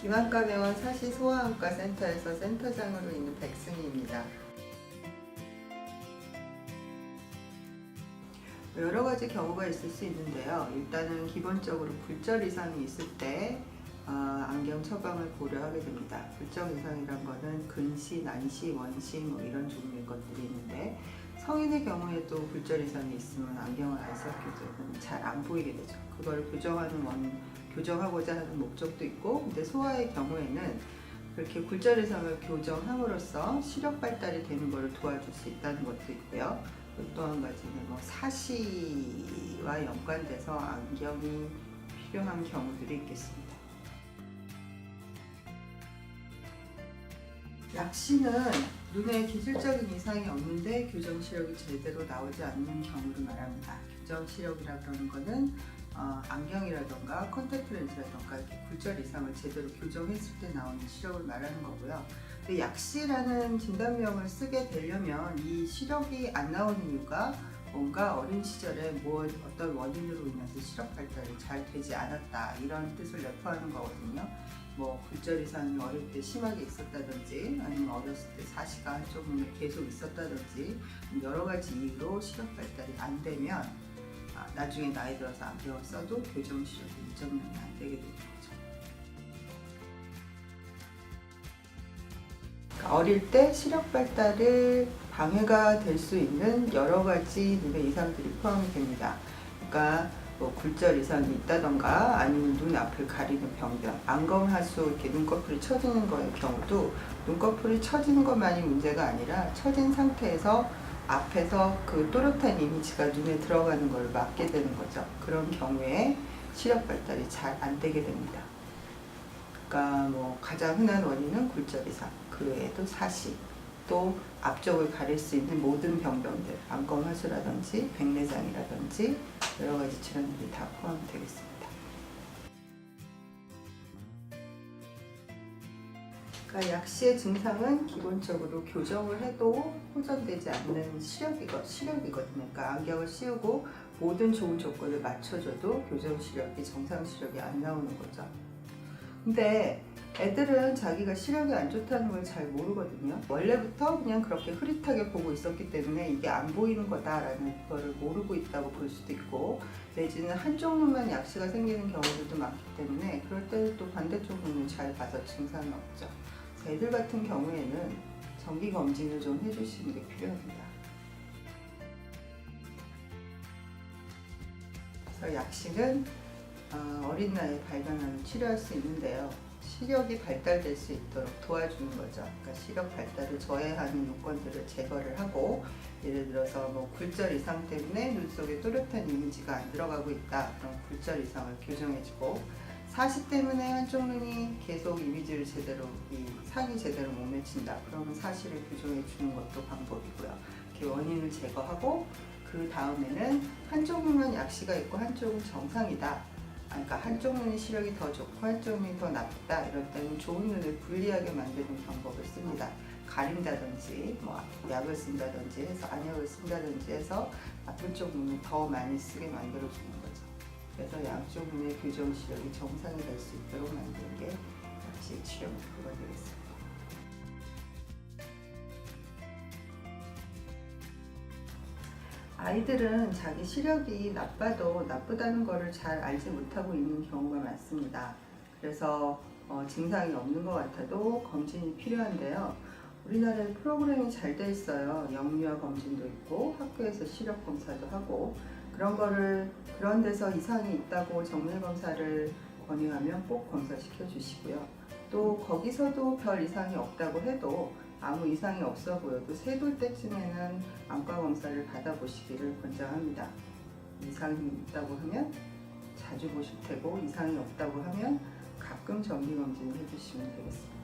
이만가병원 사시 소아안과 센터에서 센터장으로 있는 백승희입니다. 여러 가지 경우가 있을 수 있는데요. 일단은 기본적으로 굴절 이상이 있을 때 안경 처방을 고려하게 됩니다. 굴절 이상이란 거는 근시, 난시, 원시 뭐 이런 종류의 것들이 있는데, 성인의 경우에도 굴절 이상이 있으면 안경을 안 썼기 때문에 잘 안 보이게 되죠. 그걸 교정하고자 하는 목적도 있고, 근데 소아의 경우에는 그렇게 굴절 이상을 교정함으로써 시력 발달이 되는 것을 도와줄 수 있다는 것도 있고요. 또 한 가지는 사시와 연관돼서 안경이 필요한 경우들이 있겠습니다. 약시는 눈에 기술적인 이상이 없는데 교정 시력이 제대로 나오지 않는 경우를 말합니다. 교정 시력이라 그러는 거는 안경이라던가 컨택트 렌즈라던가 이렇게 굴절 이상을 제대로 교정했을 때 나오는 시력을 말하는 거고요. 근데 약시라는 진단명을 쓰게 되려면 이 시력이 안 나오는 이유가 뭔가 어린 시절에 어떤 원인으로 인해서 시력 발달이 잘 되지 않았다, 이런 뜻을 내포하는 거거든요. 굴절 이상이 어릴 때 심하게 있었다든지, 아니면 어렸을 때 사시가 한쪽 눈에 계속 있었다든지, 여러 가지 이유로 시력 발달이 안 되면 나중에 나이 들어서 안경을 써도 교정 시력이 일정량이 안 되게 되는 거죠. 그러니까 어릴 때 시력 발달에 방해가 될 수 있는 여러 가지 눈의 이상들이 포함이 됩니다. 그러니까 굴절 이상이 있다던가, 아니면 눈 앞을 가리는 병변, 안검하수 이렇게 눈꺼풀이 처지는 거의 경우도 눈꺼풀이 처지는 것만이 문제가 아니라 처진 상태에서 앞에서 그 또렷한 이미지가 눈에 들어가는 걸 막게 되는 거죠. 그런 경우에 시력 발달이 잘 안 되게 됩니다. 그러니까 가장 흔한 원인은 굴절 이상, 그 외에도 사시, 또 앞쪽을 가릴 수 있는 모든 병변들, 안검하수라든지 백내장이라든지 여러 가지 질환들이 다 포함이 되겠습니다. 그러니까 약시의 증상은 기본적으로 교정을 해도 호전되지 않는 시력이거든요. 그러니까 안경을 씌우고 모든 좋은 조건을 맞춰줘도 교정 시력이 정상 시력이 안 나오는 거죠. 근데 애들은 자기가 시력이 안 좋다는 걸 잘 모르거든요. 원래부터 그냥 그렇게 흐릿하게 보고 있었기 때문에 이게 안 보이는 거다라는 거를 모르고 있다고 볼 수도 있고, 내지는 한쪽 눈만 약시가 생기는 경우들도 많기 때문에 그럴 때는 또 반대쪽 눈을 잘 봐서 증상이 없죠. 애들 같은 경우에는 정기 검진을 좀 해주시는 게 필요합니다. 그래서 약시는 어린 나이에 발견하면 치료할 수 있는데요. 시력이 발달될 수 있도록 도와주는 거죠. 그러니까 시력 발달을 저해하는 요건들을 제거를 하고, 예를 들어서 굴절 이상 때문에 눈 속에 또렷한 이미지가 안 들어가고 있다, 그럼 굴절 이상을 교정해주고, 사시 때문에 한쪽 눈이 계속 이미지를 상이 제대로 못 맺힌다, 그러면 사시를 교정해 주는 것도 방법이고요. 이렇게 원인을 제거하고, 그 다음에는 한쪽 눈만 약시가 있고 한쪽은 정상이다, 그러니까 한쪽 눈이 시력이 더 좋고 한쪽 눈이 더 나쁘다, 이럴 때는 좋은 눈을 분리하게 만드는 방법을 씁니다. 가린다든지 약을 쓴다든지 해서, 안약을 쓴다든지 해서 나쁜 쪽 눈을 더 많이 쓰게 만들어주는 거죠. 그래서 양쪽 눈의 교정 시력이 정상이 될 수 있도록 만드는 게 약시 치료 목표가 되겠습니다. 아이들은 자기 시력이 나빠도 나쁘다는 것을 잘 알지 못하고 있는 경우가 많습니다. 그래서 증상이 없는 것 같아도 검진이 필요한데요. 우리나라에 프로그램이 잘 돼 있어요. 영유아 검진도 있고 학교에서 시력 검사도 하고, 그런 데서 이상이 있다고 정밀 검사를 권유하면 꼭 검사시켜 주시고요. 또 거기서도 별 이상이 없다고 해도, 아무 이상이 없어 보여도 세 돌 때쯤에는 안과 검사를 받아보시기를 권장합니다. 이상이 있다고 하면 자주 보실 테고, 이상이 없다고 하면 가끔 정기 검진을 해주시면 되겠습니다.